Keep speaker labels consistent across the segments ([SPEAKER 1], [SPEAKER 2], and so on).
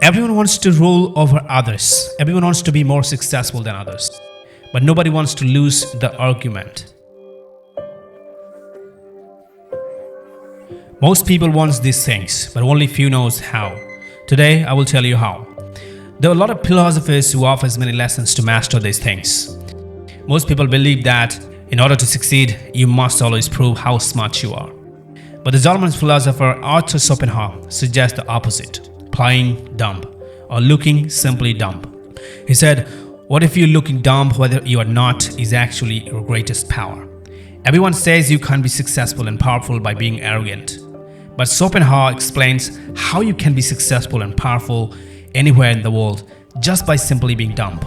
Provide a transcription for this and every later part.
[SPEAKER 1] Everyone wants to rule over others. Everyone wants to be more successful than others. But nobody wants to lose the argument. Most people want these things, but only few knows how. Today, I will tell you how. There are a lot of philosophers who offer many lessons to master these things. Most people believe that in order to succeed, you must always prove how smart you are. But the German philosopher Arthur Schopenhauer suggests the opposite, playing dumb or looking simply dumb. He said, what if you looking dumb whether you are not is actually your greatest power? Everyone says you can't be successful and powerful by being arrogant. But Schopenhauer explains how you can be successful and powerful anywhere in the world just by simply being dumb.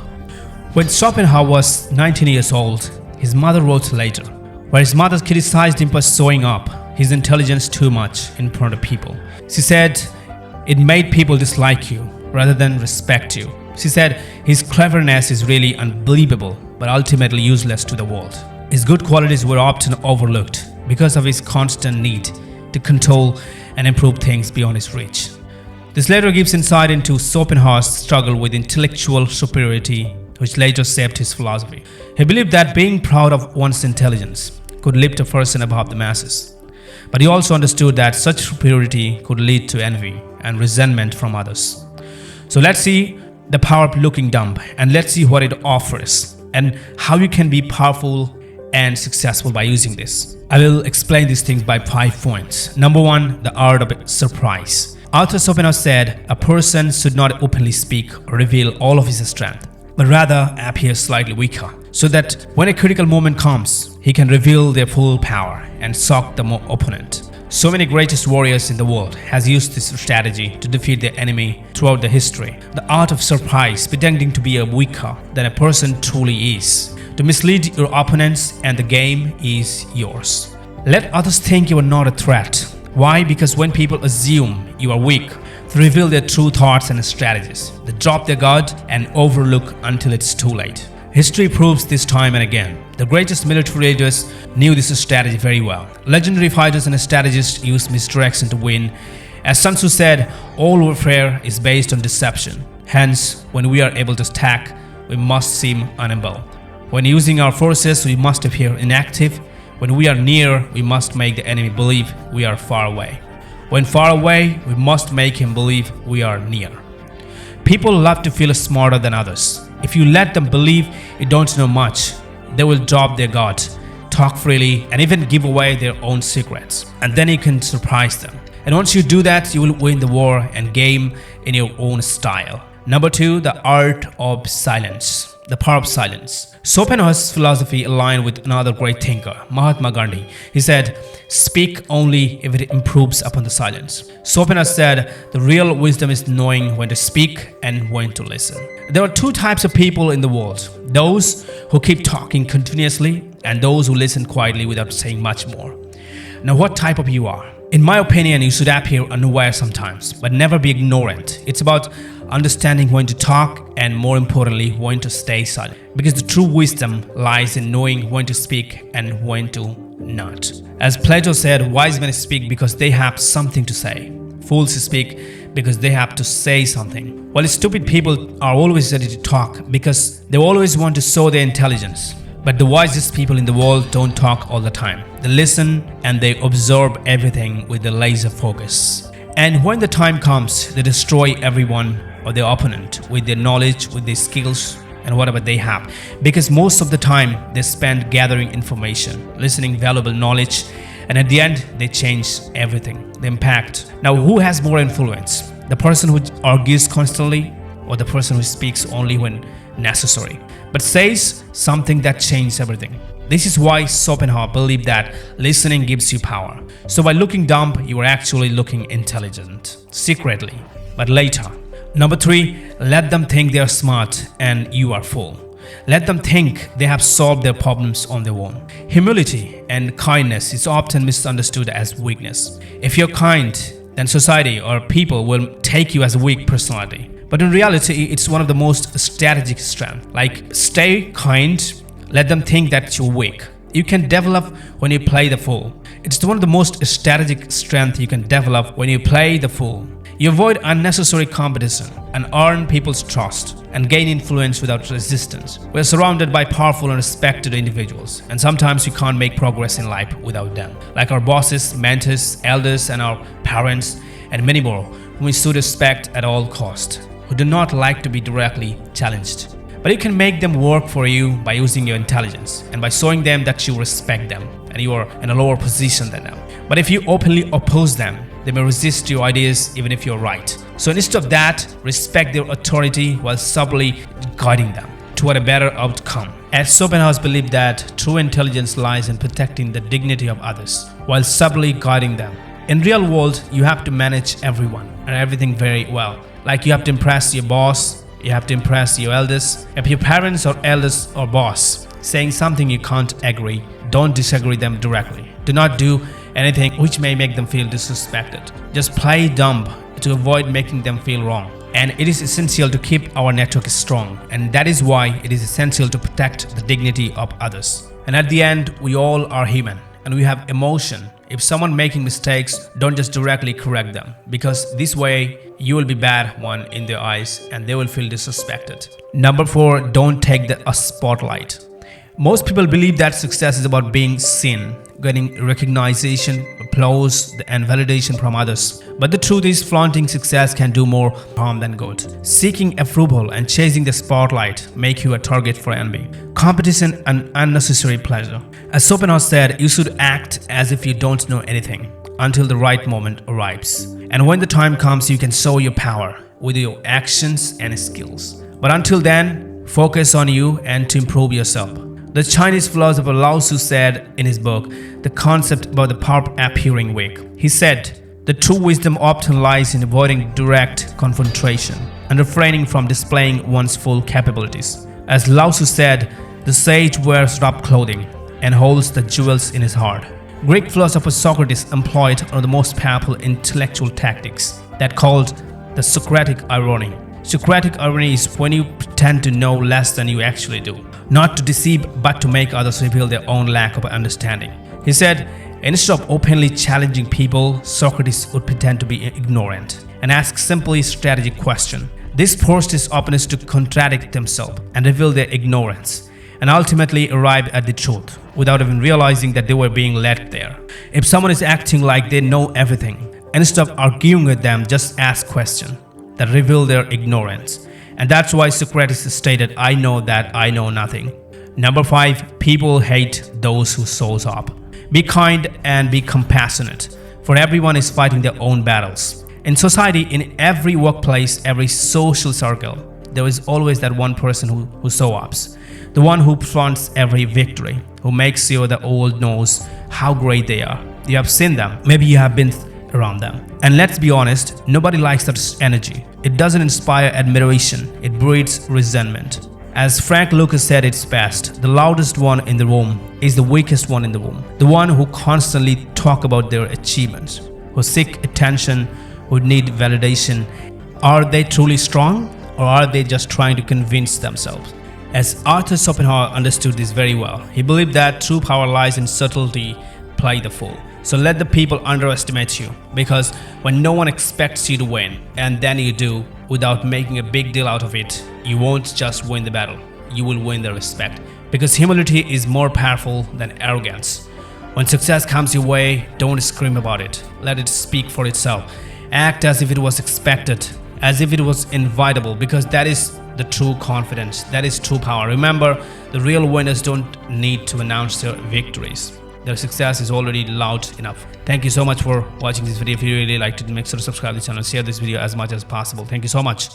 [SPEAKER 1] When Schopenhauer was 19 years old, his mother wrote a letter where his mother criticized him for showing up his intelligence too much in front of people. She said it made people dislike you rather than respect you. She said his cleverness is really unbelievable but ultimately useless to the world. His good qualities were often overlooked because of his constant need to control and improve things beyond his reach. This letter gives insight into Schopenhauer's struggle with intellectual superiority, which later shaped his philosophy. He believed that being proud of one's intelligence could lift a person above the masses. But he also understood that such superiority could lead to envy and resentment from others. So let's see the power of looking dumb, and let's see what it offers and how you can be powerful and successful by using this. I will explain these things by 5 points. Number 1, the art of surprise. Arthur Schopenhauer said a person should not openly speak or reveal all of his strength, but rather appear slightly weaker, so that when a critical moment comes, he can reveal their full power and shock the opponent. So many greatest warriors in the world has used this strategy to defeat their enemy throughout the history. The art of surprise, pretending to be weaker than a person truly is, to mislead your opponents, and the game is yours. Let others think you are not a threat. Why? Because when people assume you are weak, they reveal their true thoughts and strategies. They drop their guard and overlook until it's too late. History proves this time and again. The greatest military leaders knew this strategy very well. Legendary fighters and strategists used misdirection to win. As Sun Tzu said, all warfare is based on deception. Hence, when we are able to attack, we must seem unable. When using our forces, we must appear inactive. When we are near, we must make the enemy believe we are far away. When far away, we must make him believe we are near. People love to feel smarter than others. If you let them believe you don't know much, they will drop their guard, talk freely, and even give away their own secrets. And then you can surprise them. And once you do that, you will win the war and game in your own style. Number 2, the art of silence. The power of silence. Schopenhauer's philosophy aligned with another great thinker, Mahatma Gandhi. He said, speak only if it improves upon the silence. Schopenhauer said, the real wisdom is knowing when to speak and when to listen. There are 2 types of people in the world. Those who keep talking continuously and those who listen quietly without saying much more. Now, what type of you are? In my opinion, you should appear unaware sometimes, but never be ignorant. It's about understanding when to talk and, more importantly, when to stay silent. Because the true wisdom lies in knowing when to speak and when to not. As Plato said, wise men speak because they have something to say. Fools speak because they have to say something. While stupid people are always ready to talk because they always want to show their intelligence. But the wisest people in the world don't talk all the time. They listen and they absorb everything with a laser focus. And when the time comes, they destroy everyone or their opponent with their knowledge, with their skills, and whatever they have. Because most of the time, they spend gathering information, listening valuable knowledge, and at the end, they change everything, the impact. Now, who has more influence? The person who argues constantly or the person who speaks only when necessary, but says something that changes everything? This is why Schopenhauer believed that listening gives you power. So by looking dumb, you are actually looking intelligent, secretly, but later. Number 3, let them think they are smart and you are fool. Let them think they have solved their problems on their own. Humility and kindness is often misunderstood as weakness. If you're kind, then society or people will take you as a weak personality. But in reality, it's one of the most strategic strengths. Like, stay kind, let them think that you're weak. You can develop when you play the fool. It's one of the most strategic strengths you can develop when you play the fool. You avoid unnecessary competition and earn people's trust and gain influence without resistance. We are surrounded by powerful and respected individuals, and sometimes we can't make progress in life without them, like our bosses, mentors, elders, and our parents, and many more whom we should respect at all costs, who do not like to be directly challenged. But you can make them work for you by using your intelligence and by showing them that you respect them and you are in a lower position than them. But if you openly oppose them, they may resist your ideas even if you're right. So instead of that, respect their authority while subtly guiding them toward a better outcome. As Schopenhauer believed that true intelligence lies in protecting the dignity of others while subtly guiding them. In real world, you have to manage everyone and everything very well. Like you have to impress your boss, you have to impress your elders. If your parents or elders or boss saying something you can't agree, don't disagree them directly. Do not do anything which may make them feel disrespected. Just play dumb to avoid making them feel wrong. And it is essential to keep our network strong, and that is why it is essential to protect the dignity of others. And at the end, we all are human and we have emotion. If someone making mistakes, don't just directly correct them, because this way you will be bad one in their eyes and they will feel disrespected. Number 4, don't take the spotlight. Most people believe that success is about being seen, getting recognition, applause, and validation from others. But the truth is, flaunting success can do more harm than good. Seeking approval and chasing the spotlight make you a target for envy, competition, and unnecessary pleasure. As Schopenhauer said, you should act as if you don't know anything until the right moment arrives. And when the time comes, you can show your power with your actions and skills. But until then, focus on you and to improve yourself. The Chinese philosopher Lao Tzu said in his book, The Concept About the Power Appearing Weak. He said, the true wisdom often lies in avoiding direct confrontation and refraining from displaying one's full capabilities. As Lao Tzu said, the sage wears rough clothing and holds the jewels in his heart. Greek philosopher Socrates employed one of the most powerful intellectual tactics that called the Socratic irony. Socratic irony is when you pretend to know less than you actually do, not to deceive but to make others reveal their own lack of understanding. He said, instead of openly challenging people, Socrates would pretend to be ignorant and ask simply strategic questions. This forced his opponents to contradict themselves and reveal their ignorance, and ultimately arrive at the truth without even realizing that they were being led there. If someone is acting like they know everything, instead of arguing with them, just ask questions that reveal their ignorance. And that's why Socrates stated, I know that I know nothing. Number 5, people hate those who shows up. Be kind and be compassionate, for everyone is fighting their own battles. In society, in every workplace, every social circle, there is always that one person who shows up. The one who fronts every victory, who makes sure the world knows how great they are. You have seen them. Maybe you have been around them. And let's be honest, nobody likes that energy. It doesn't inspire admiration, it breeds resentment. As Frank Lucas said it's best, the loudest one in the room is the weakest one in the room. The one who constantly talk about their achievements, who seek attention, who need validation. Are they truly strong, or are they just trying to convince themselves? As Arthur Schopenhauer understood this very well, he believed that true power lies in subtlety, play the fool. So let the people underestimate you, because when no one expects you to win, and then you do without making a big deal out of it, you won't just win the battle, you will win their respect. Because humility is more powerful than arrogance. When success comes your way, don't scream about it. Let it speak for itself. Act as if it was expected, as if it was inevitable, because that is the true confidence, that is true power. Remember, the real winners don't need to announce their victories. Their success is already loud enough. Thank you so much for watching this video. If you really liked it, make sure to subscribe to the channel, share this video as much as possible. Thank you so much.